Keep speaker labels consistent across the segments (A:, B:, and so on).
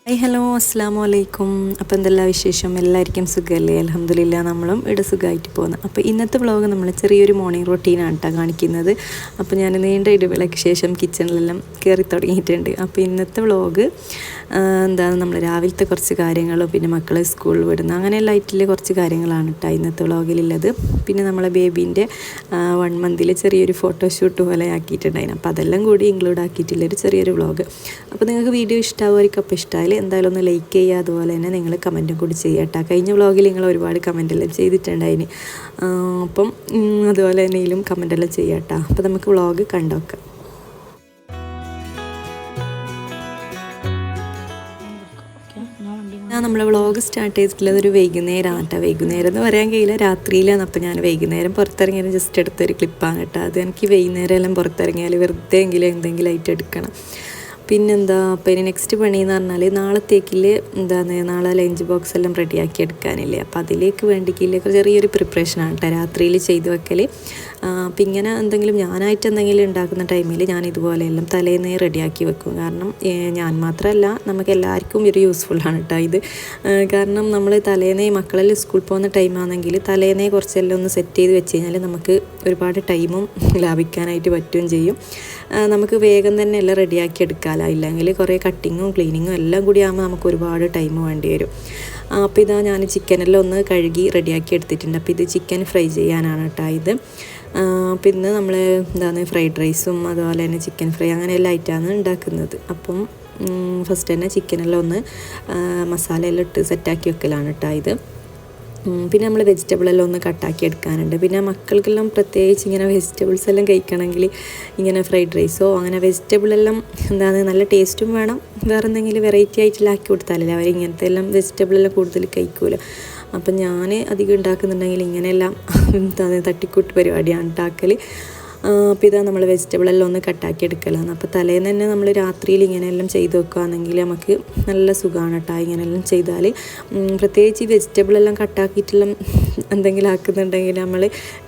A: Hi hello അസ്സാമു അലൈക്കും. അപ്പോൾ എന്തെല്ലാം വിശേഷം? എല്ലാവർക്കും സുഖമല്ലേ? അൽഹംദുലില്ലാ നമ്മളും ഇവിടെ സുഖമായിട്ട് പോകുന്നു. അപ്പോൾ ഇന്നത്തെ വ്ളോഗ് നമ്മൾ ചെറിയൊരു മോർണിംഗ് റൊട്ടീനാണ് കേട്ടോ കാണിക്കുന്നത്. അപ്പോൾ ഞാൻ നീണ്ട ഇടവേളയ്ക്ക് ശേഷം കിച്ചണിലെല്ലാം കയറി തുടങ്ങിയിട്ടുണ്ട്. അപ്പോൾ ഇന്നത്തെ വ്ളോഗ് എന്താണ് നമ്മൾ രാവിലത്തെ കുറച്ച് കാര്യങ്ങളും പിന്നെ മക്കളെ സ്കൂളിൽ വിടുന്ന അങ്ങനെയുള്ള ആയിട്ടുള്ള കുറച്ച് കാര്യങ്ങളാണ് കേട്ടോ ഇന്നത്തെ വ്ളോഗിലുള്ളത്. പിന്നെ നമ്മളെ ബേബീൻ്റെ 1 മന്തിൽ ചെറിയൊരു ഫോട്ടോഷൂട്ട് പോലെ ആക്കിയിട്ടുണ്ടായിരുന്നു. അപ്പോൾ അതെല്ലാം കൂടി ഇൻക്ലൂഡ് ആക്കിയിട്ടുള്ളൊരു ചെറിയൊരു വ്ളോഗ്. അപ്പോൾ നിങ്ങൾക്ക് വീഡിയോ ഇഷ്ടമാവുമായിരിക്കും. അപ്പോൾ ഇഷ്ടമായാൽ എന്തായാലും ഒന്ന് ലൈക്ക് ചെയ്യുക, അതുപോലെ തന്നെ നിങ്ങൾ കമൻറ്റും കൂടി ചെയ്യുക കേട്ടോ. കഴിഞ്ഞ വ്ളോഗിൽ നിങ്ങൾ ഒരുപാട് കമൻറ്റെല്ലാം ചെയ്തിട്ടുണ്ടായിന്. അപ്പം അതുപോലെ തന്നെ ഇതിലും കമൻറ്റെല്ലാം ചെയ്യുക കേട്ടോ. അപ്പോൾ നമുക്ക് വ്ളോഗ് കണ്ടോക്കാം. നമ്മൾ വ്ളോഗ് സ്റ്റാർട്ട് ചെയ്തിട്ടുള്ളത് ഒരു വൈകുന്നേരമാണ് കേട്ടോ. വൈകുന്നേരം എന്ന് പറയാൻ കഴിയില്ല, രാത്രിയിലാണ്. അപ്പോൾ ഞാൻ വൈകുന്നേരം പുറത്തിറങ്ങിയാലും ജസ്റ്റ് എടുത്തൊരു ക്ലിപ്പാണ് കേട്ടോ. അത് എനിക്ക് വൈകുന്നേരം എല്ലാം പുറത്തിറങ്ങിയാൽ വെറുതെ എങ്കിലും എന്തെങ്കിലും ആയിട്ട് എടുക്കണം. പിന്നെന്താ, അപ്പോൾ ഇനി നെക്സ്റ്റ് പണി എന്ന് പറഞ്ഞാൽ നാളത്തേക്കിൽ നാളെ ലഞ്ച് ബോക്സ് എല്ലാം റെഡിയാക്കി എടുക്കാനില്ലേ. അപ്പോൾ അതിലേക്ക് വേണ്ടിക്കില്ലേ ചെറിയൊരു പ്രിപ്പറേഷനാണ് കേട്ടോ രാത്രിയിൽ ചെയ്ത് വെക്കൽ. അപ്പം ഇങ്ങനെ എന്തെങ്കിലും ഞാനായിട്ട് എന്തെങ്കിലും ഉണ്ടാക്കുന്ന ടൈമിൽ ഞാൻ ഇതുപോലെയെല്ലാം തലേന്നേ റെഡിയാക്കി വെക്കും. കാരണം ഞാൻ മാത്രമല്ല നമുക്ക് എല്ലാവർക്കും ഒരു യൂസ്ഫുള്ളാണ് കേട്ടോ ഇത്. കാരണം നമ്മൾ തലേന്നേ മക്കളെല്ലാം സ്കൂളിൽ പോകുന്ന ടൈമാണെങ്കിൽ തലേന്നേ കുറച്ചെല്ലാം ഒന്ന് സെറ്റ് ചെയ്ത് വെച്ച് കഴിഞ്ഞാൽ നമുക്ക് ഒരുപാട് ടൈമും ലാഭിക്കാനായിട്ട് പറ്റുകയും ചെയ്യും. നമുക്ക് വേഗം തന്നെ എല്ലാം റെഡിയാക്കി എടുക്കാമല്ലോ. ഇല്ലെങ്കിൽ കുറേ കട്ടിങ്ങും ക്ലീനിങ്ങും എല്ലാം കൂടി ആകുമ്പോൾ നമുക്ക് ഒരുപാട് ടൈം വേണ്ടി വരും. അപ്പോൾ ഇതാ ഞാൻ ചിക്കനെല്ലാം ഒന്ന് കഴുകി റെഡിയാക്കി എടുത്തിട്ടുണ്ട്. അപ്പോൾ ഇത് ചിക്കൻ ഫ്രൈ ചെയ്യാനാണ് കേട്ടോ ഇത്. പിന്നെ നമ്മൾ ഫ്രൈഡ് റൈസും അതുപോലെ തന്നെ ചിക്കൻ ഫ്രൈ അങ്ങനെയെല്ലാം ആയിട്ടാണ് ഉണ്ടാക്കുന്നത്. അപ്പം ഫസ്റ്റ് തന്നെ ചിക്കനെല്ലാം ഒന്ന് മസാലയെല്ലാം ഇട്ട് സെറ്റാക്കി വെക്കലാണ് കേട്ടോ ഇത്. പിന്നെ നമ്മൾ വെജിറ്റബിളെല്ലാം ഒന്ന് കട്ടാക്കി എടുക്കാനുണ്ട്. പിന്നെ മക്കൾക്കെല്ലാം പ്രത്യേകിച്ച് ഇങ്ങനെ വെജിറ്റബിൾസ് എല്ലാം കഴിക്കണമെങ്കിൽ ഇങ്ങനെ ഫ്രൈഡ് റൈസോ അങ്ങനെ വെജിറ്റബിളെല്ലാം നല്ല ടേസ്റ്റും വേണം. വേറെ എന്തെങ്കിലും വെറൈറ്റി ആയിട്ടുള്ള ആക്കി കൊടുത്താലല്ലേ അവർ ഇങ്ങനത്തെ എല്ലാം വെജിറ്റബിളെല്ലാം കൂടുതൽ കഴിക്കൂല. അപ്പം ഞാൻ അധികം ഉണ്ടാക്കുന്നുണ്ടെങ്കിൽ ഇങ്ങനെയെല്ലാം തട്ടിക്കൂട്ട് പരിപാടിയാണ് ഉണ്ടാക്കൽ. അപ്പോൾ ഇതാ നമ്മൾ വെജിറ്റബിളെല്ലാം ഒന്ന് കട്ടാക്കി എടുക്കലാണ്. അപ്പോൾ തലേന്ന് തന്നെ നമ്മൾ രാത്രിയിൽ ഇങ്ങനെയെല്ലാം ചെയ്ത് വെക്കുകയാണെങ്കിൽ നമുക്ക് നല്ല സുഖമാണ് കേട്ടോ. ഇങ്ങനെയെല്ലാം ചെയ്താൽ പ്രത്യേകിച്ച് ഈ വെജിറ്റബിളെല്ലാം കട്ടാക്കിയിട്ടെല്ലാം എന്തെങ്കിലും ആക്കുന്നുണ്ടെങ്കിൽ നമ്മൾ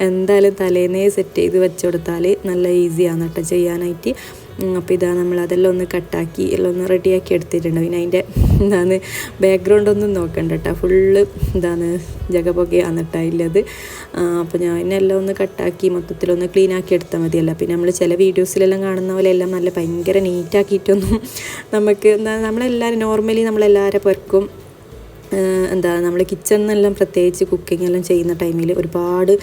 A: എന്തായാലും തലേന്നേ സെറ്റ് ചെയ്ത് വെച്ച് കൊടുത്താൽ നല്ല ഈസിയാണ് കേട്ടോ ചെയ്യാനായിട്ട്. അപ്പോൾ ഇതാ നമ്മൾ അതെല്ലാം ഒന്ന് കട്ടാക്കി എല്ലാം ഒന്ന് റെഡിയാക്കി എടുത്തിട്ടുണ്ട്. പിന്നെ അതിൻ്റെ ബാക്ക്ഗ്രൗണ്ടൊന്നും നോക്കണ്ട കേട്ടോ, ഫുള്ള് ജഗപൊകയാണ് കേട്ടോ ഇല്ലത്. അപ്പോൾ ഞാൻ എല്ലാം ഒന്ന് കട്ടാക്കി മൊത്തത്തിലൊന്ന് ക്ലീൻ ആക്കി എടുത്താൽ മതിയല്ല. പിന്നെ നമ്മൾ ചില വീഡിയോസിലെല്ലാം കാണുന്ന പോലെ എല്ലാം നല്ല ഭയങ്കര നീറ്റാക്കിയിട്ടൊന്നും നമുക്ക് നമ്മളെല്ലാവരും നോർമലി നമ്മളെല്ലാവരും പുറക്കും നമ്മൾ കിച്ചണിനെല്ലാം പ്രത്യേകിച്ച് കുക്കിംഗ് എല്ലാം ചെയ്യുന്ന ടൈമിൽ ഒരുപാട്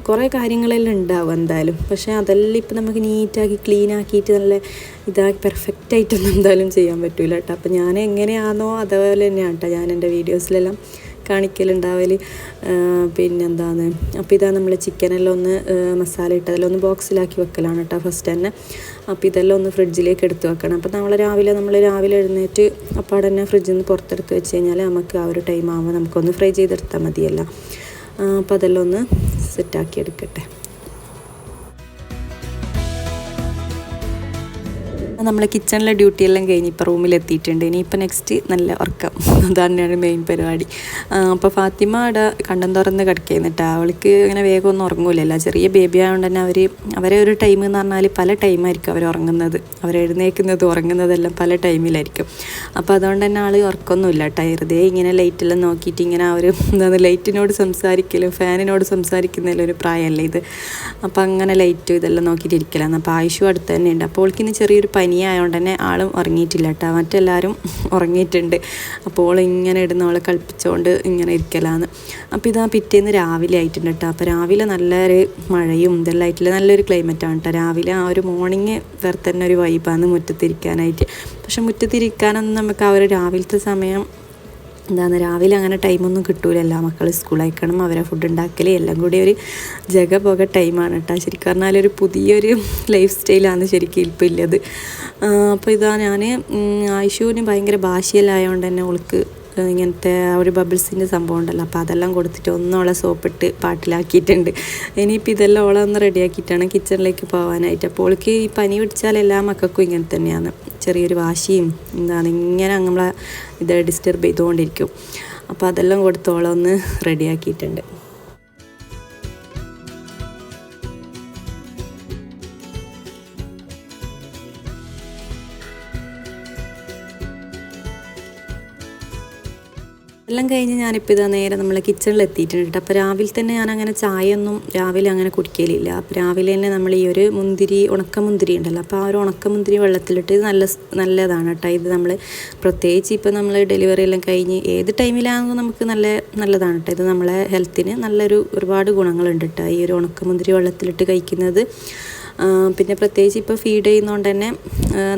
A: കുറേ കാര്യങ്ങളെല്ലാം ഉണ്ടാവും എന്തായാലും. പക്ഷേ അതെല്ലാം ഇപ്പം നമുക്ക് നീറ്റാക്കി ക്ലീൻ ആക്കിയിട്ട് നല്ല ഇതാക്കി പെർഫെക്റ്റായിട്ടൊന്നും എന്തായാലും ചെയ്യാൻ പറ്റില്ല കേട്ടോ. അപ്പോൾ ഞാൻ എങ്ങനെയാണോ അതുപോലെ തന്നെയാണ് കേട്ടോ ഞാൻ എൻ്റെ വീഡിയോസിലെല്ലാം കാണിക്കലുണ്ടാവൽ. അപ്പോൾ ഇതാ നമ്മൾ ചിക്കനെല്ലാം ഒന്ന് മസാല ഇട്ടതെല്ലാം ഒന്ന് ബോക്സിലാക്കി വെക്കലാണ് കേട്ടോ ഫസ്റ്റ് തന്നെ. അപ്പോൾ ഇതെല്ലാം ഒന്ന് ഫ്രിഡ്ജിലേക്ക് എടുത്ത് വെക്കണം. അപ്പോൾ നമ്മൾ രാവിലെ എഴുന്നേറ്റ് അപ്പോൾ തന്നെ ഫ്രിഡ്ജിൽ നിന്ന് പുറത്തെടുത്ത് വെച്ച് കഴിഞ്ഞാൽ നമുക്ക് ആ ഒരു ടൈം ആകുമ്പോൾ നമുക്കൊന്ന് ഫ്രൈ ചെയ്തെടുത്താൽ മതിയല്ലോ. അപ്പോൾ അതെല്ലാം ഒന്ന് സെറ്റാക്കി എടുക്കട്ടെ. നമ്മൾ കിച്ചണിലെ ഡ്യൂട്ടിയെല്ലാം കഴിഞ്ഞ് ഇപ്പോൾ റൂമിലെത്തിയിട്ടുണ്ട്. ഇനിയിപ്പോൾ നെക്സ്റ്റ് നല്ല ഉറക്കം, അതാണ് മെയിൻ പരിപാടി. അപ്പോൾ ഫാത്തിമ അവിടെ കണ്ടം തുറന്ന് കിടക്കുന്നിട്ട് അവൾക്ക് അങ്ങനെ വേഗം ഒന്നും ഉറങ്ങൂലല്ലോ. ചെറിയ ബേബി ആയതുകൊണ്ട് തന്നെ അവരെ ഒരു ടൈം എന്ന് പറഞ്ഞാൽ പല ടൈമായിരിക്കും അവർ ഉറങ്ങുന്നത്. അവരെഴുന്നേൽക്കുന്നത് ഉറങ്ങുന്നതെല്ലാം പല ടൈമിലായിരിക്കും. അപ്പോൾ അതുകൊണ്ട് തന്നെ ആൾ ഉറക്കമൊന്നുമില്ല കേട്ടോ. വെറുതെ ഇങ്ങനെ ലൈറ്റെല്ലാം നോക്കിയിട്ട് ഇങ്ങനെ അവർ ലൈറ്റിനോട് സംസാരിക്കലും ഫാനിനോട് സംസാരിക്കുന്നതിലും ഒരു പ്രായമല്ലേ ഇത്. അപ്പോൾ അങ്ങനെ ലൈറ്റ് ഇതെല്ലാം നോക്കിയിട്ട് ഇരിക്കലാണ്. അപ്പോൾ ആയുഷും അടുത്ത് തന്നെ ഉണ്ട്. അപ്പോൾ അവൾക്കിന്ന് ചെറിയൊരു പനി ആയതുകൊണ്ട് തന്നെ ആളും ഉറങ്ങിയിട്ടില്ല കേട്ടോ. മറ്റെല്ലാവരും ഉറങ്ങിയിട്ടുണ്ട്. അപ്പോൾ ഇങ്ങനെ ഇടുന്ന അവളെ കളിപ്പിച്ചുകൊണ്ട് ഇങ്ങനെ ഇരിക്കലാണ്. അപ്പോൾ ഇതാ പിറ്റേന്ന് രാവിലെ ആയിട്ടുണ്ട് കേട്ടോ. അപ്പോൾ രാവിലെ നല്ലൊരു മഴയും ഇതെല്ലാം ആയിട്ടില്ല, നല്ലൊരു ക്ലൈമറ്റാണ് കേട്ടോ രാവിലെ. ആ ഒരു മോർണിംഗ് വേറെ തന്നെ ഒരു വൈബാണ് മുറ്റത്തിരിക്കാനായിട്ട്. പക്ഷെ മുറ്റത്തിരിക്കാനൊന്നും നമുക്ക് ആ ഒരു രാവിലത്തെ സമയം രാവിലെ അങ്ങനെ ടൈമൊന്നും കിട്ടൂലല്ലോ. മക്കൾ സ്കൂളിൽ അയക്കണം, അവരെ ഫുഡ് ഉണ്ടാക്കൽ എല്ലാം കൂടി ഒരു ജഗപോക ടൈമാണ് കേട്ടോ. ശരിക്കും പറഞ്ഞാൽ ഒരു പുതിയൊരു ലൈഫ് സ്റ്റൈലാണ് ശരിക്കും ഇപ്പോൾ ഇല്ലത്. അപ്പോൾ ഇതാ ഞാൻ ആയിഷുവിന് ഭയങ്കര ഭാഷയെല്ലാം ആയതുകൊണ്ട് തന്നെ അവൾക്ക് ഇങ്ങനത്തെ ഒരു ബബിൾസിൻ്റെ സംഭവം ഉണ്ടല്ലോ. അപ്പോൾ അതെല്ലാം കൊടുത്തിട്ട് ഒന്നോളെ സോപ്പിട്ട് പാട്ടിലാക്കിയിട്ടുണ്ട്. ഇനിയിപ്പോൾ ഇതെല്ലാം ഓളെ ഒന്ന് റെഡിയാക്കിയിട്ടാണ് കിച്ചണിലേക്ക് പോകാനായിട്ട്. അപ്പോൾ അവൾക്ക് ഈ പനി പിടിച്ചാൽ എല്ലാ മക്കൾക്കും ഇങ്ങനെ തന്നെയാണ്, ചെറിയൊരു വാശിയും ഇങ്ങനെ നമ്മളെ ഇത് ഡിസ്റ്റർബ് ചെയ്തുകൊണ്ടിരിക്കും. അപ്പോൾ അതെല്ലാം കൊടുത്ത് ഓളെ ഒന്ന് റെഡിയാക്കിയിട്ടുണ്ട്. എല്ലാം കഴിഞ്ഞ് ഞാനിപ്പോൾ ഇതാ നേരെ നമ്മളെ കിച്ചണിൽ എത്തിയിട്ടുണ്ട് കേട്ടോ. അപ്പോൾ രാവിലെ തന്നെ ഞാൻ അങ്ങനെ ചായയൊന്നും രാവിലെ അങ്ങനെ കുടിക്കലില്ല. അപ്പോൾ രാവിലെ തന്നെ നമ്മൾ ഈ ഒരു ഉണക്കമുന്തിരി ഉണ്ടല്ലോ, അപ്പോൾ ആ ഒരു ഉണക്കമുന്തിരി വെള്ളത്തിലിട്ട് നല്ലതാണ് കേട്ടോ. ഇത് നമ്മൾ പ്രത്യേകിച്ച് ഇപ്പോൾ നമ്മൾ ഡെലിവറി എല്ലാം കഴിഞ്ഞ് ഏത് ടൈമിലാണെങ്കിലും നമുക്ക് നല്ലതാണ് കേട്ടോ. ഇത് നമ്മളെ ഹെൽത്തിന് ഒരുപാട് ഗുണങ്ങളുണ്ട് കേട്ടോ ഈ ഒരു ഉണക്കമുന്തിരി വെള്ളത്തിലിട്ട് കഴിക്കുന്നത്. പിന്നെ പ്രത്യേകിച്ച് ഇപ്പോൾ ഫീഡ് ചെയ്യുന്നതുകൊണ്ട് തന്നെ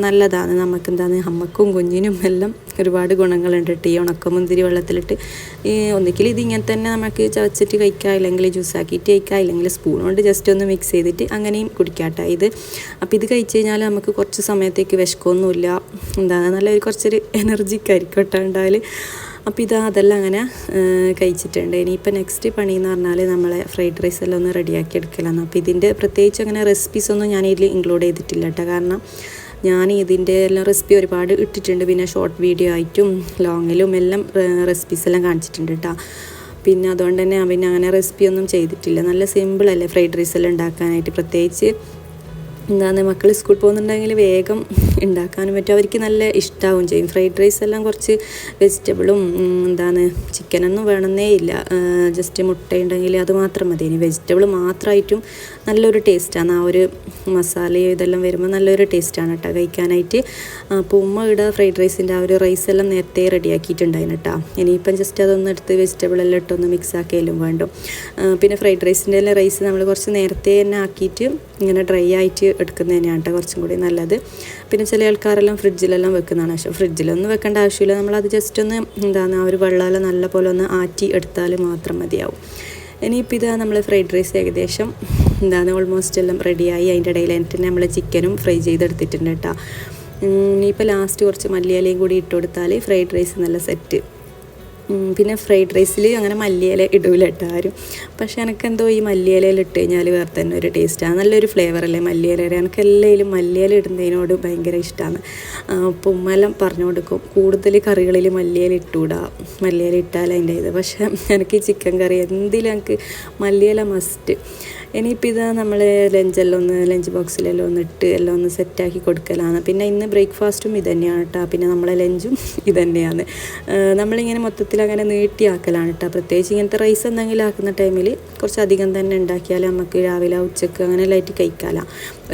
A: നല്ലതാണ് നമുക്ക്. അമ്മക്കും കുഞ്ഞിനും എല്ലാം ഒരുപാട് ഗുണങ്ങളുണ്ട് കേട്ടോ ഈ ഉണക്കമുന്തിരി വെള്ളത്തിലിട്ട്. ഒന്നിക്കിൽ ഇതിങ്ങനെ തന്നെ നമുക്ക് ചവച്ചിട്ട് കഴിക്കാം, ഇല്ലെങ്കിൽ ജ്യൂസാക്കിയിട്ട് കഴിക്കാം, ഇല്ലെങ്കിൽ സ്പൂൺ കൊണ്ട് ജസ്റ്റ് ഒന്ന് മിക്സ് ചെയ്തിട്ട് അങ്ങനെയും കുടിക്കാം കേട്ടോ ഇത്. അപ്പോൾ ഇത് കഴിച്ച് കഴിഞ്ഞാൽ നമുക്ക് കുറച്ച് സമയത്തേക്ക് വിശക്കൊന്നുമില്ല, കുറച്ചൊരു എനർജിക്കായിരിക്കും കേട്ടോ ഉണ്ടായാൽ. അപ്പോൾ അതെല്ലാം അങ്ങനെ കഴിച്ചിട്ടുണ്ട്. ഇനിയിപ്പോൾ നെക്സ്റ്റ് പണി എന്ന് പറഞ്ഞാൽ നമ്മളെ ഫ്രൈഡ് റൈസ് എല്ലാം ഒന്ന് റെഡിയാക്കി എടുക്കലാണ്. അപ്പോൾ ഇതിൻ്റെ പ്രത്യേകിച്ച് അങ്ങനെ റെസിപ്പീസ് ഒന്നും ഞാൻ ഇതിൽ ഇൻക്ലൂഡ് ചെയ്തിട്ടില്ല കേട്ടോ. കാരണം ഞാൻ ഇതിൻ്റെ എല്ലാം റെസിപ്പി ഒരുപാട് ഇട്ടിട്ടുണ്ട്. പിന്നെ ഷോർട്ട് വീഡിയോ ആയിട്ടും ലോങ്ങിലും എല്ലാം റെസിപ്പീസ് എല്ലാം കാണിച്ചിട്ടുണ്ട് കേട്ടോ. പിന്നെ അതുകൊണ്ട് തന്നെ അങ്ങനെ റെസിപ്പി ഒന്നും ചെയ്തിട്ടില്ല. നല്ല സിമ്പിളല്ലേ ഫ്രൈഡ് റൈസ് എല്ലാം ഉണ്ടാക്കാനായിട്ട്. പ്രത്യേകിച്ച് മക്കൾ സ്കൂൾ പോകുന്നുണ്ടെങ്കിൽ വേഗം ഉണ്ടാക്കാനും പറ്റും, അവർക്ക് നല്ല ഇഷ്ടമാവും ചെയ്യും. ഫ്രൈഡ് റൈസ് എല്ലാം കുറച്ച് വെജിറ്റബിളും ചിക്കനൊന്നും വേണമെന്നേ ഇല്ല, ജസ്റ്റ് മുട്ട ഉണ്ടെങ്കിൽ അത് മാത്രം മതി. ഇനി വെജിറ്റബിൾ മാത്രമായിട്ടും നല്ലൊരു ടേസ്റ്റാണ്. ആ ഒരു മസാലയും ഇതെല്ലാം വരുമ്പോൾ നല്ലൊരു ടേസ്റ്റാണ് കേട്ടോ കഴിക്കാനായിട്ട്. അപ്പോൾ ഉമ്മ ഫ്രൈഡ് റൈസിൻ്റെ ആ ഒരു റൈസ് എല്ലാം നേരത്തെ റെഡിയാക്കിയിട്ടുണ്ടായിരുന്നു കേട്ടോ. ഇനിയിപ്പം ജസ്റ്റ് അതൊന്നും എടുത്ത് വെജിറ്റബിൾ എല്ലാം ഇട്ടൊന്ന് മിക്സ് ആക്കിയാലും വേണ്ടും. പിന്നെ ഫ്രൈഡ് റൈസിൻ്റെ എല്ലാം റൈസ് നമ്മൾ കുറച്ച് നേരത്തെ തന്നെ ആക്കിയിട്ട് ഇങ്ങനെ ഡ്രൈ ആയിട്ട് എടുക്കുന്നത് തന്നെയാണ് കേട്ടോ കുറച്ചും കൂടി നല്ലത്. പിന്നെ ചില ആൾക്കാരെല്ലാം ഫ്രിഡ്ജിലെല്ലാം വെക്കുന്നതാണ്. പക്ഷേ ഫ്രിഡ്ജിലൊന്നും വെക്കേണ്ട ആവശ്യമില്ല. നമ്മളത് ജസ്റ്റ് ഒന്ന് ആ ഒരു വെള്ളമെല്ലാം നല്ല പോലെ ഒന്ന് ആറ്റി എടുത്താൽ മാത്രം മതിയാവും. ഇനിയിപ്പോൾ നമ്മൾ ഫ്രൈഡ് റൈസ് ഏകദേശം ഓൾമോസ്റ്റ് എല്ലാം റെഡിയായി. അതിൻ്റെ ഇടയിലായിട്ട് നമ്മൾ ചിക്കനും ഫ്രൈ ചെയ്തെടുത്തിട്ടുണ്ട് കേട്ടോ. ഇനിയിപ്പോൾ ലാസ്റ്റ് കുറച്ച് മല്ലിയിലയും കൂടി ഇട്ട് കൊടുത്താൽ ഫ്രൈഡ് റൈസ് നല്ല സെറ്റ്. പിന്നെ ഫ്രൈഡ് റൈസിൽ അങ്ങനെ മല്ലിയില ഇടൂല കേട്ടോ ആരും. പക്ഷേ എനിക്കെന്തോ ഈ മല്ലിയിലയിൽ ഇട്ട് കഴിഞ്ഞാൽ വേറെ തന്നെ ഒരു ടേസ്റ്റാണ്, നല്ലൊരു ഫ്ലേവറല്ലേ മല്ലിയില. എനിക്ക് എല്ലാവരും മല്ലിയില ഇടുന്നതിനോട് ഭയങ്കര ഇഷ്ടമാണ്. അപ്പോൾ ഉമ്മെല്ലാം പറഞ്ഞു കൊടുക്കും കൂടുതൽ കറികളിൽ മല്ലിയില ഇട്ടുകൂടാ, മല്ലിയില ഇട്ടാൽ അതിൻ്റെ ഇത്. പക്ഷേ എനിക്ക് ചിക്കൻ കറി എന്തിലും എനിക്ക് മല്ലിയില മസ്റ്റ്. ഇനിയിപ്പോൾ നമ്മൾ ലഞ്ച് ബോക്സിലെല്ലാം ഒന്ന് ഇട്ട് എല്ലാം ഒന്ന് സെറ്റാക്കി കൊടുക്കലാണ്. പിന്നെ ഇന്ന് ബ്രേക്ക്ഫാസ്റ്റും ഇത് തന്നെയാണ് കേട്ടോ. പിന്നെ നമ്മളെ ലഞ്ചും ഇത് തന്നെയാണ്. നമ്മളിങ്ങനെ മൊത്തത്തിൽ അങ്ങനെ നീട്ടിയാക്കലാണ് കേട്ടോ. പ്രത്യേകിച്ച് ഇങ്ങനത്തെ റൈസ് എന്തെങ്കിലും ആക്കുന്ന ടൈമിൽ കുറച്ചധികം തന്നെ ഉണ്ടാക്കിയാൽ നമുക്ക് രാവിലെ ഉച്ചക്ക് അങ്ങനെ ലൈറ്റ് കഴിക്കാമല്ലോ.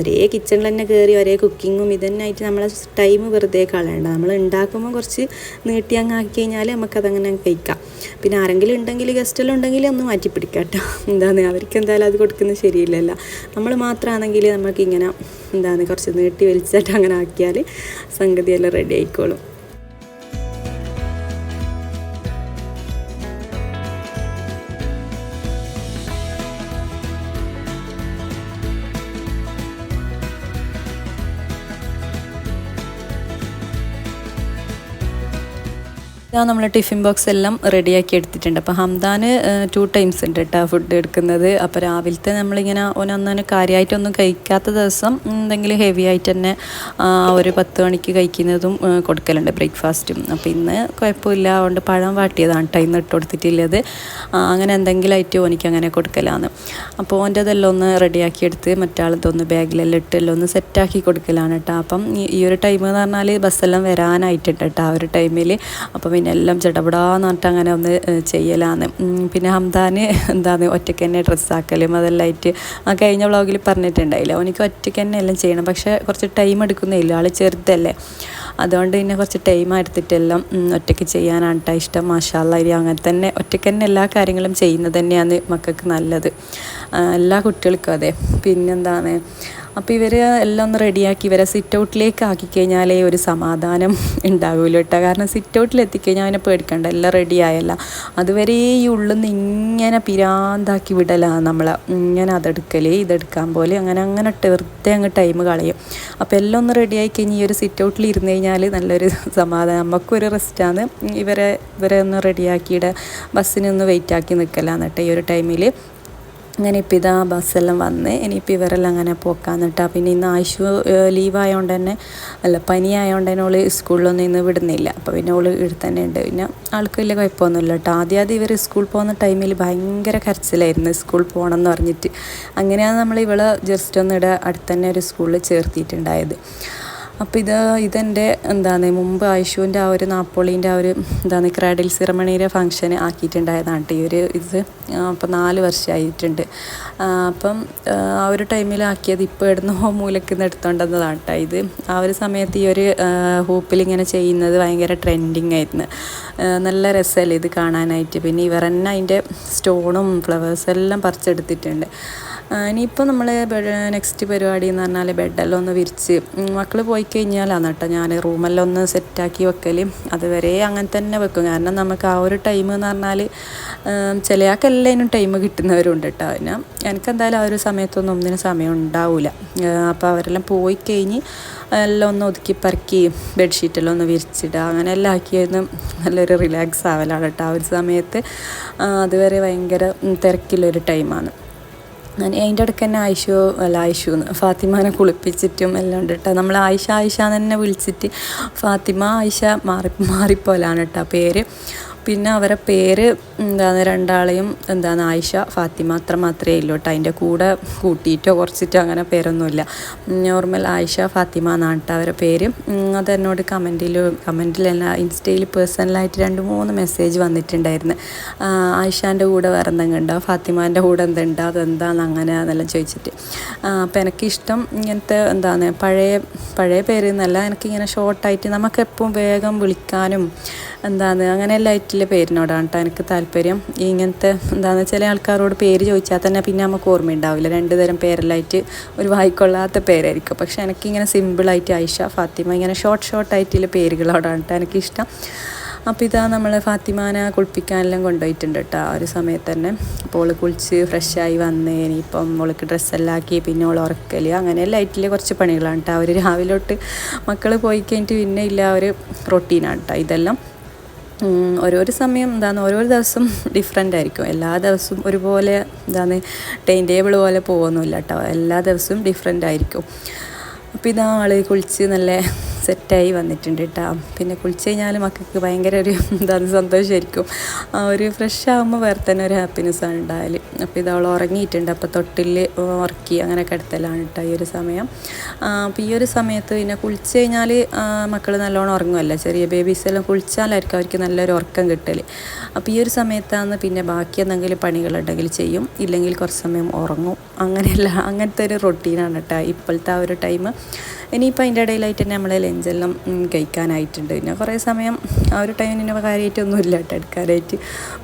A: ഒരേ കിച്ചണിൽ തന്നെ കയറി ഒരേ കുക്കിങ്ങും ഇതന്നെയായിട്ട് നമ്മളെ ടൈം വെറുതെ കളയണ്ട. നമ്മൾ ഉണ്ടാക്കുമ്പോൾ കുറച്ച് നീട്ടി അങ്ങ് ആക്കി കഴിഞ്ഞാൽ നമുക്കതങ്ങനെ കഴിക്കാം. പിന്നെ ആരെങ്കിലും ഉണ്ടെങ്കിൽ ഗസ്റ്റെല്ലാം ഉണ്ടെങ്കിൽ ഒന്ന് മാറ്റി പിടിക്കാം കേട്ടോ. അവർക്ക് എന്തായാലും അത് കൊടുക്കുന്നത് ശരിയില്ലല്ലോ. നമ്മൾ മാത്രമാണെങ്കിൽ നമുക്കിങ്ങനെ കുറച്ച് നീട്ടി വലിച്ചിട്ട് അങ്ങനെ ആക്കിയാൽ സംഗതിയെല്ലാം റെഡി ആയിക്കോളും. നമ്മൾ ടിഫിൻ ബോക്സ് എല്ലാം റെഡിയാക്കി എടുത്തിട്ടുണ്ട്. അപ്പോൾ ഹംദാൻ 2 times ഉണ്ട് കേട്ടോ ഫുഡ് എടുക്കുന്നത്. അപ്പോൾ രാവിലത്തെ നമ്മളിങ്ങനെ ഒന്നൊന്നും കാര്യമായിട്ടൊന്നും കഴിക്കാത്ത ദിവസം എന്തെങ്കിലും ഹെവി ആയിട്ട് തന്നെ ഒരു 10 മണിക്ക് കഴിക്കുന്നതും കൊടുക്കലുണ്ട് ബ്രേക്ക്ഫാസ്റ്റും. അപ്പോൾ ഇന്ന് കുഴപ്പമില്ല, അതുകൊണ്ട് പഴം വാട്ടിയതാണ് കേട്ടോ ഇന്ന് ഇട്ട് കൊടുത്തിട്ടുള്ളത്. അങ്ങനെ എന്തെങ്കിലും ആയിട്ട് എനിക്ക് അങ്ങനെ കൊടുക്കലാണ്. അപ്പോൾ ഓൻ്റെ അതെല്ലാം ഒന്ന് റെഡിയാക്കി എടുത്ത് മറ്റാളത്തൊന്ന് ബാഗിലെല്ലാം ഇട്ട് എല്ലാം ഒന്ന് സെറ്റാക്കി കൊടുക്കലാണ് കേട്ടോ. അപ്പം ഈ ഒരു ടൈം എന്ന് പറഞ്ഞാൽ ബസ്സെല്ലാം വരാനായിട്ടുണ്ട് കേട്ടോ ആ ഒരു ടൈമിൽ. അപ്പോൾ പിന്നെ എല്ലാം ചടപടാന്ന് പറഞ്ഞിട്ട് അങ്ങനെ ഒന്ന് ചെയ്യലാണ്. പിന്നെ ഹംദാൻ ഒറ്റയ്ക്ക് തന്നെ ഡ്രസ്സാക്കലും അതെല്ലാം ആയിട്ട് കഴിഞ്ഞ വ്ളോഗിൽ പറഞ്ഞിട്ടുണ്ടായില്ല. എനിക്ക് ഒറ്റയ്ക്ക് തന്നെ എല്ലാം ചെയ്യണം, പക്ഷേ കുറച്ച് ടൈം എടുക്കുന്നില്ല, ആൾ ചെറുതല്ലേ. അതുകൊണ്ട് പിന്നെ കുറച്ച് ടൈം എടുത്തിട്ടെല്ലാം ഒറ്റയ്ക്ക് ചെയ്യാനാണ് കേട്ടോ ഇഷ്ടം. മാഷാഅല്ലാഹ് അങ്ങനെ തന്നെ ഒറ്റയ്ക്ക് തന്നെ എല്ലാ കാര്യങ്ങളും ചെയ്യുന്നത് തന്നെയാണ് മക്കൾക്ക് നല്ലത്, എല്ലാ കുട്ടികൾക്കും അതെ. പിന്നെന്താണ്, അപ്പോൾ ഇവർ എല്ലാം ഒന്ന് റെഡിയാക്കി ഇവരെ സിറ്റ് ഔട്ടിലേക്ക് ആക്കിക്കഴിഞ്ഞാലേ ഒരു സമാധാനം ഉണ്ടാകുമല്ലോ കേട്ടോ. കാരണം സിറ്റ് ഔട്ടിൽ എത്തിക്കഴിഞ്ഞാൽ അവനെ പേടിക്കണ്ട, എല്ലാം റെഡിയായല്ല. അതുവരെ ഈ ഉള്ളിൽ നിന്ന് ഇങ്ങനെ പിരാന്താക്കി വിടലാണ് നമ്മളെ, ഇങ്ങനെ ഇതെടുക്കാൻ പോലെ അങ്ങനെ വെറുതെ അങ്ങ് ടൈം കളയും. അപ്പോൾ എല്ലാം ഒന്ന് റെഡിയായി കഴിഞ്ഞ് ഈ ഒരു സിറ്റ് ഔട്ടിൽ ഇരുന്ന് കഴിഞ്ഞാൽ നല്ലൊരു സമാധാനം, നമുക്കൊരു റെസ്റ്റാണ്. ഇവരെ ഒന്ന് റെഡിയാക്കിയിട്ട് ബസ്സിനൊന്ന് വെയിറ്റ് ആക്കി നിൽക്കലാണ് കേട്ടോ ഈ ഒരു ടൈമിൽ. അങ്ങനെ ഇപ്പോൾ ബസ്സെല്ലാം വന്ന് ഇനിയിപ്പോൾ ഇവരെല്ലാം അങ്ങനെ പോക്കാന്നിട്ടാ. പിന്നെ ഇന്ന് ആയിഷു ലീവായതുകൊണ്ട് തന്നെ പനി ആയതുകൊണ്ട് തന്നെ ഓള് സ്കൂളിലൊന്നും ഇന്ന് വിടുന്നില്ല. അപ്പോൾ പിന്നെ ഓള് ഇവിടെ തന്നെ ഉണ്ട്. പിന്നെ ആൾക്ക് വലിയ കുഴപ്പമൊന്നുമില്ല കേട്ടോ. ആദ്യം ഇവർ സ്കൂൾ പോകുന്ന ടൈമിൽ ഭയങ്കര കരച്ചിലായിരുന്നു സ്കൂൾ പോകണം എന്ന് പറഞ്ഞിട്ട്. അങ്ങനെയാണ് നമ്മൾ ഇവളെ ജസ്റ്റ് ഒന്ന് അടുത്ത് തന്നെ ഒരു സ്കൂളിൽ ചേർത്തിയിട്ടുണ്ടായത്. അപ്പോൾ ഇതെൻ്റെ എന്താണ് മുമ്പ് ആയിഷുവിൻ്റെ ആ ഒരു നാപ്പോളീൻ്റെ ആ ഒരു എന്താണ് ക്രാഡിൽ സെറമണിയുടെ ഫംഗ്ഷൻ ആക്കിയിട്ടുണ്ടായതാണ് ഈ ഒരു ഇത്. അപ്പോൾ 4 വർഷമായിട്ടുണ്ട്. അപ്പം ആ ഒരു ടൈമിലാക്കിയത് ഇപ്പോൾ ഇടുന്ന മൂലക്ക് നിന്ന് എടുത്തോണ്ടെന്നതാണ് കേട്ടോ ഇത്. ആ ഒരു സമയത്ത് ഈ ഒരു ഹൂപ്പിൽ ഇങ്ങനെ ചെയ്യുന്നത് ഭയങ്കര ട്രെൻഡിങ് ആയിരുന്നു. നല്ല രസമല്ലേ ഇത് കാണാനായിട്ട്. പിന്നെ ഇവർ തന്നെ അതിൻ്റെ സ്റ്റോണും ഫ്ലവേഴ്സെല്ലാം പറിച്ചെടുത്തിട്ടുണ്ട്. ഇനിയിപ്പോൾ നമ്മൾ നെക്സ്റ്റ് പരിപാടി എന്ന് പറഞ്ഞാൽ ബെഡെല്ലാം ഒന്ന് വിരിച്ച് മക്കൾ പോയി കഴിഞ്ഞാലാണ് കേട്ടോ ഞാൻ റൂമെല്ലാം ഒന്ന് സെറ്റാക്കി വെക്കൽ. അതുവരെ അങ്ങനെ തന്നെ വെക്കും. കാരണം നമുക്ക് ആ ഒരു ടൈം എന്ന് പറഞ്ഞാൽ ചില ആൾക്കെല്ലാവരും ടൈം കിട്ടുന്നവരുണ്ട് കേട്ടോ. പിന്നെ എനിക്കെന്തായാലും ആ ഒരു സമയത്തൊന്നും ഒന്നിനും സമയം ഉണ്ടാവില്ല. അപ്പോൾ അവരെല്ലാം പോയി കഴിഞ്ഞ് എല്ലാം ഒന്ന് ഒതുക്കി പറക്കി ബെഡ്ഷീറ്റെല്ലാം ഒന്ന് വിരിച്ചിടുക അങ്ങനെ എല്ലാം ആക്കിയായിരുന്നു നല്ലൊരു റിലാക്സ് ആവലാണ് കേട്ടോ ആ ഒരു സമയത്ത്. അതുവരെ ഭയങ്കര തിരക്കിലൊരു ടൈമാണ്. അതിൻ്റെ ഇടയ്ക്ക് തന്നെ ആയിഷു ഫാത്തിമാനെ കുളിപ്പിച്ചിട്ടും എല്ലാം ഉണ്ട് കേട്ടോ. നമ്മൾ ആയിഷ തന്നെ വിളിച്ചിട്ട് ഫാത്തിമ ആയിഷ മാറിപ്പോലാണ് കേട്ടോ പേര്. പിന്നെ അവരെ പേര് എന്താണ് രണ്ടാളെയും എന്താണ് ആയിഷ ഫാത്തിമ അത്ര മാത്രമേ ഉള്ളൂ കേട്ടോ. അതിൻ്റെ കൂടെ കൂട്ടിയിട്ടോ കുറച്ചിട്ടോ അങ്ങനെ പേരൊന്നുമില്ല. നോർമൽ ആയിഷ ഫാത്തിമ എന്നാണ് കേട്ടോ അവരെ പേര്. അതെന്നോട് കമൻറ്റിലല്ല ഇൻസ്റ്റയിൽ പേഴ്സണലായിട്ട് 2-3 മെസ്സേജ് വന്നിട്ടുണ്ടായിരുന്നു. ആയിഷാൻ്റെ കൂടെ വേറെ എന്തെങ്കിലും ഉണ്ടോ, ഫാത്തിമാൻ്റെ കൂടെ എന്തുണ്ടോ, അതെന്താണെന്ന് അങ്ങനെ അതെല്ലാം ചോദിച്ചിട്ട്. അപ്പോൾ എനിക്കിഷ്ടം ഇങ്ങനത്തെ എന്താണ് പഴയ പേര് എന്നല്ല, എനിക്കിങ്ങനെ ഷോർട്ടായിട്ട് നമുക്കെപ്പോഴും വേഗം വിളിക്കാനും എന്താണ് അങ്ങനെയെല്ലാം ആയിട്ടുള്ള പേരിനോടാണ് കേട്ടോ എനിക്ക് താല്പര്യം. ഇങ്ങനത്തെ എന്താണ് ചില ആൾക്കാരോട് പേര് ചോദിച്ചാൽ തന്നെ പിന്നെ നമുക്ക് ഓർമ്മയുണ്ടാവില്ല. 2 തരം പേരെല്ലാമായിട്ട് ഒരു വായിക്കൊള്ളാത്ത പേരായിരിക്കും. പക്ഷേ എനിക്കിങ്ങനെ സിമ്പിളായിട്ട് ആയിഷ ഫാത്തിമ ഇങ്ങനെ ഷോർട്ടായിട്ടുള്ള പേരുകളോടാണ് കേട്ടോ എനിക്കിഷ്ടം. അപ്പോൾ ഇതാ നമ്മൾ ഫാത്തിമാനെ കുളിപ്പിക്കാനെല്ലാം കൊണ്ടുപോയിട്ടുണ്ട് കേട്ടോ ആ ഒരു സമയത്ത് തന്നെ. അപ്പോൾ അവൾ കുളിച്ച് ഫ്രഷായി വന്ന് ഇനിയിപ്പം അവൾക്ക് ഡ്രസ്സെല്ലാം ആക്കി പിന്നെ അവൾ ഉറക്കൽ അങ്ങനെയെല്ലാം ആയിട്ടുള്ള കുറച്ച് പണികളാണ് കേട്ടോ. അവർ രാവിലെ തൊട്ട് മക്കൾ പോയി കഴിഞ്ഞിട്ട് പിന്നെ ഇല്ല ഒരു റൊട്ടീനാണ് കേട്ടോ ഇതെല്ലാം. ഓരോരോ സമയം ഓരോ ദിവസം ഡിഫറെൻ്റ് ആയിരിക്കും. എല്ലാ ദിവസവും ഒരുപോലെ ടൈം ടേബിൾ പോലെ പോകുന്നില്ല കേട്ടോ. എല്ലാ ദിവസവും ഡിഫറെൻ്റ് ആയിരിക്കും. അപ്പോൾ ഇതാ ആൾ കുളിച്ച് നല്ല സെറ്റായി വന്നിട്ടുണ്ട് കേട്ടോ. പിന്നെ കുളിച്ച് കഴിഞ്ഞാൽ മക്കൾക്ക് ഭയങ്കര ഒരു സന്തോഷമായിരിക്കും. ഒരു ഫ്രഷ് ആകുമ്പോൾ വേറെ തന്നെ ഒരു ഹാപ്പിനെസ്സാണ് ഉണ്ടായാൽ. അപ്പോൾ ഇത് അവൾ ഉറങ്ങിയിട്ടുണ്ട്. അപ്പോൾ തൊട്ടിൽ ഉറക്കി അങ്ങനെ കിടത്തലാണ് കേട്ടോ ഈ ഒരു സമയം. അപ്പോൾ ഈ ഒരു സമയത്ത് പിന്നെ കുളിച്ച് കഴിഞ്ഞാൽ മക്കൾ നല്ലോണം ഉറങ്ങുമല്ലോ. ചെറിയ ബേബീസെല്ലാം കുളിച്ചാലായിരിക്കും അവർക്ക് നല്ലൊരു ഉറക്കം കിട്ടൽ. അപ്പോൾ ഈ ഒരു സമയത്താണ് പിന്നെ ബാക്കി എന്തെങ്കിലും പണികളുണ്ടെങ്കിൽ ചെയ്യും, ഇല്ലെങ്കിൽ കുറച്ച് സമയം ഉറങ്ങും. അങ്ങനത്തെ ഒരു റൊട്ടീനാണ് കേട്ടോ ഇപ്പോഴത്തെ ആ ഒരു ടൈം. ഇനിയിപ്പോൾ അതിൻ്റെ ഇടയിലായിട്ട് തന്നെ നമ്മളെ ലഞ്ചെല്ലാം കഴിക്കാനായിട്ടുണ്ട്. പിന്നെ കുറേ സമയം ആ ഒരു ടൈമിന് കാര്യമായിട്ടൊന്നും ഇല്ല കേട്ടോ എടുക്കാനായിട്ട്.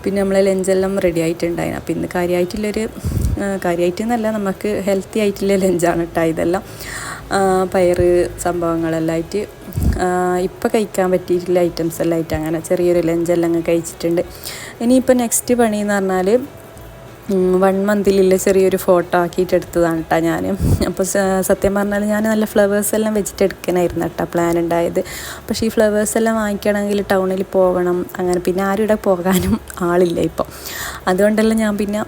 A: പിന്നെ നമ്മളെ ലഞ്ചെല്ലാം റെഡി ആയിട്ടുണ്ടായിരുന്നു. അപ്പോൾ ഇന്ന് കാര്യമായിട്ടെന്നല്ല നമുക്ക് ഹെൽത്തി ആയിട്ടുള്ള ലഞ്ചാണ് കേട്ടോ ഇതെല്ലാം. പയറ് സംഭവങ്ങളെല്ലാം ആയിട്ട് ഇപ്പോൾ കഴിക്കാൻ പറ്റിയിട്ടുള്ള ഐറ്റംസ് എല്ലാം ആയിട്ട് അങ്ങനെ ചെറിയൊരു ലഞ്ചെല്ലാം അങ്ങ് കഴിച്ചിട്ടുണ്ട്. ഇനിയിപ്പോൾ നെക്സ്റ്റ് പണി എന്ന് പറഞ്ഞാൽ 1 മന്തിലുള്ള ചെറിയൊരു ഫോട്ടോ ആക്കിയിട്ട് എടുത്തതാണ് കേട്ടോ ഞാൻ. അപ്പോൾ സത്യം പറഞ്ഞാൽ ഞാൻ നല്ല ഫ്ലവേഴ്സെല്ലാം വെച്ചിട്ട് എടുക്കാനായിരുന്നു കേട്ടോ പ്ലാൻ ഉണ്ടായത്. പക്ഷേ ഈ ഫ്ലവേഴ്സെല്ലാം വാങ്ങിക്കണമെങ്കിൽ ടൗണിൽ പോകണം, അങ്ങനെ പിന്നെ ആരും ഇവിടെ പോകാനും ആളില്ല ഇപ്പോൾ. അതുകൊണ്ടെല്ലാം ഞാൻ പിന്നെ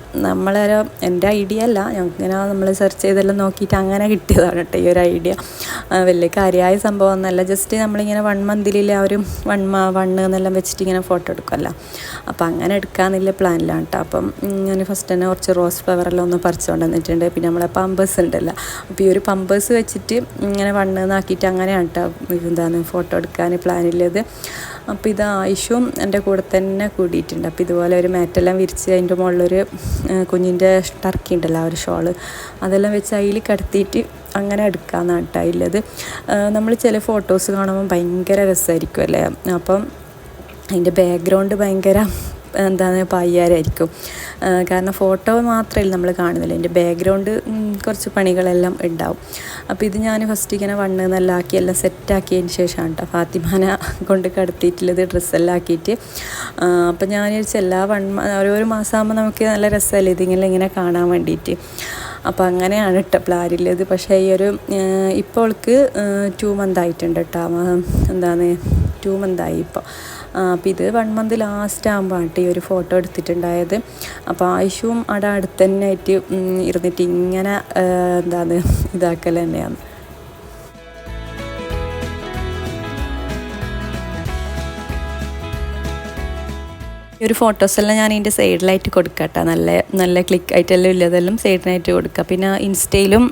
A: എൻ്റെ ഐഡിയ അല്ല, ഇങ്ങനെ നമ്മൾ സെർച്ച് ചെയ്തെല്ലാം നോക്കിയിട്ട് അങ്ങനെ കിട്ടിയതാണ് കേട്ടോ ഈ ഒരു ഐഡിയ. വലിയ കാര്യമായ സംഭവം ഒന്നുമല്ല. ജസ്റ്റ് നമ്മളിങ്ങനെ 1 മന്തിലുള്ള ആ ഒരു 1 എന്നെല്ലാം വെച്ചിട്ട് ഇങ്ങനെ ഫോട്ടോ എടുക്കുമല്ലോ. അപ്പോൾ അങ്ങനെ എടുക്കാമെന്നുള്ള പ്ലാനിലാണ് കേട്ടോ. അപ്പം ഞാൻ ഫസ്റ്റ് തന്നെ കുറച്ച് റോസ് ഫ്ലവറെല്ലാം ഒന്ന് പറിച്ചുകൊണ്ട് വന്നിട്ടുണ്ട്. പിന്നെ നമ്മളെ പമ്പേഴ്സ് ഉണ്ടല്ലോ, അപ്പോൾ ഈ ഒരു പമ്പേഴ്സ് വെച്ചിട്ട് ഇങ്ങനെ 1 എന്നാക്കിയിട്ട് അങ്ങനെയാണ് കേട്ടോ ഫോട്ടോ എടുക്കാൻ പ്ലാനുള്ളത്. അപ്പോൾ ഇത് ആയിഷും എൻ്റെ കൂടെ തന്നെ കൂടിയിട്ടുണ്ട്. അപ്പോൾ ഇതുപോലെ ഒരു മാറ്റെല്ലാം വിരിച്ച് അതിൻ്റെ മുകളിലൊരു കുഞ്ഞിൻ്റെ ടർക്കി ഉണ്ടല്ലോ ആ ഒരു ഷോള് അതെല്ലാം വെച്ച് അതിൽ കിടത്തിയിട്ട് അങ്ങനെ എടുക്കാമെന്നാണ് കേട്ടോ ഉള്ളത്. നമ്മൾ ചില ഫോട്ടോസ് കാണുമ്പോൾ ഭയങ്കര രസമായിരിക്കും അല്ലേ. അപ്പം അതിൻ്റെ ബാക്ക്ഗ്രൗണ്ട് ഭയങ്കര പായ്യാരായിരിക്കും. കാരണം ഫോട്ടോ മാത്രമല്ല നമ്മൾ കാണുന്നില്ല, അതിൻ്റെ ബാക്ക്ഗ്രൗണ്ട് കുറച്ച് പണികളെല്ലാം ഉണ്ടാവും. അപ്പോൾ ഇത് ഞാൻ ഫസ്റ്റ് ഇങ്ങനെ 1 എന്നെല്ലാം ആക്കി എല്ലാം സെറ്റാക്കിയതിന് ശേഷമാണ് കേട്ടോ ഫാത്തിമാനെ കൊണ്ട് കിടത്തിയിട്ടുള്ളത് ഡ്രസ്സെല്ലാം ആക്കിയിട്ട്. അപ്പോൾ ഞാൻ വിചാരിച്ചു ഓരോ മാസമാകുമ്പോൾ നമുക്ക് നല്ല രസമല്ലേ ഇങ്ങനെ കാണാൻ വേണ്ടിയിട്ട്. അപ്പോൾ അങ്ങനെയാണ് കേട്ടോ പ്ലാനുള്ളത്. പക്ഷേ ഈ ഒരു ഇപ്പോൾ അവൾക്ക് 2 മന്ത് ആയിട്ടുണ്ട് കേട്ടോ. 2 മന്തായി ഇപ്പോൾ. അപ്പോൾ ഇത് 1 മന്ത് ലാസ്റ്റ് ആകുമ്പോൾ ഈ ഒരു ഫോട്ടോ എടുത്തിട്ടുണ്ടായത്. അപ്പോൾ ആയിഷും അവിടെ അടുത്ത് തന്നെ ആയിട്ട് ഇരുന്നിട്ട് ഇങ്ങനെ ഇതാക്കൽ തന്നെയാണ്. ഈ ഒരു ഫോട്ടോസെല്ലാം ഞാൻ ഇതിൻ്റെ സൈഡിലായിട്ട് കൊടുക്കട്ടെ, നല്ല നല്ല ക്ലിക്ക് ആയിട്ടെല്ലാം ഇല്ലതെല്ലാം സൈഡിനായിട്ട് കൊടുക്കുക. പിന്നെ ഇൻസ്റ്റയിലും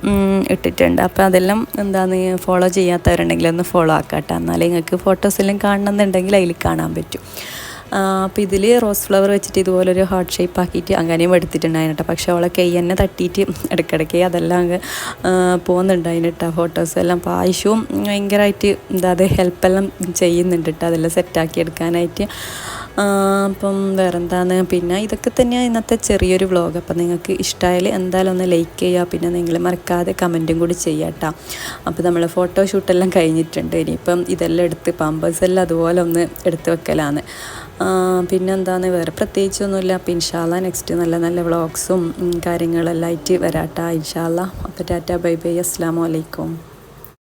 A: ഇട്ടിട്ടുണ്ട്. അപ്പോൾ അതെല്ലാം എന്താണ് ഫോളോ ചെയ്യാത്തവരുണ്ടെങ്കിൽ ഒന്ന് ഫോളോ ആക്കാട്ടെ, എന്നാലേ നിങ്ങൾക്ക് ഫോട്ടോസെല്ലാം കാണണമെന്നുണ്ടെങ്കിൽ അതിൽ കാണാൻ പറ്റും. അപ്പോൾ ഇതിൽ റോസ് ഫ്ലവർ വെച്ചിട്ട് ഇതുപോലൊരു ഹാർട്ട് ഷേപ്പ് ആക്കിയിട്ട് അങ്ങനെയും എടുത്തിട്ടുണ്ടായിരുന്നു കേട്ടോ. പക്ഷേ അവളെ കൈ തന്നെ തട്ടിയിട്ട് ഇടയ്ക്കിടയ്ക്ക് അതെല്ലാം അങ്ങ് പോകുന്നുണ്ടായിരുന്നു കേട്ടോ. ഫോട്ടോസെല്ലാം പായസവും ഭയങ്കരമായിട്ട് അത് ഹെൽപ്പെല്ലാം ചെയ്യുന്നുണ്ട് കേട്ടോ, അതെല്ലാം സെറ്റാക്കി എടുക്കാനായിട്ട്. അപ്പം വേറെന്താണ്, പിന്നെ ഇതൊക്കെ തന്നെയാണ് ഇന്നത്തെ ചെറിയൊരു വ്ളോഗ്. അപ്പം നിങ്ങൾക്ക് ഇഷ്ടമായാൽ എന്തായാലും ഒന്ന് ലൈക്ക് ചെയ്യുക, പിന്നെ നിങ്ങൾ മറക്കാതെ കമൻറ്റും കൂടി ചെയ്യാം കേട്ടോ. അപ്പോൾ നമ്മൾ ഫോട്ടോഷൂട്ടെല്ലാം കഴിഞ്ഞിട്ടുണ്ട്. ഇനിയിപ്പം ഇതെല്ലാം എടുത്ത് പാമ്പേഴ്സെല്ലാം അതുപോലെ ഒന്ന് എടുത്ത് വെക്കലാണ്. പിന്നെന്താണ്, വേറെ പ്രത്യേകിച്ചൊന്നുമില്ല. അപ്പോൾ ഇൻഷാ അല്ലാ നെക്സ്റ്റ് നല്ല നല്ല വ്ളോഗ്സും കാര്യങ്ങളെല്ലാം ആയിട്ട് വരാം കേട്ടോ ഇൻഷാ അല്ലാ. അപ്പോൾ ടാറ്റ ബൈ ബൈ, അസ്സലാമു അലൈക്കും.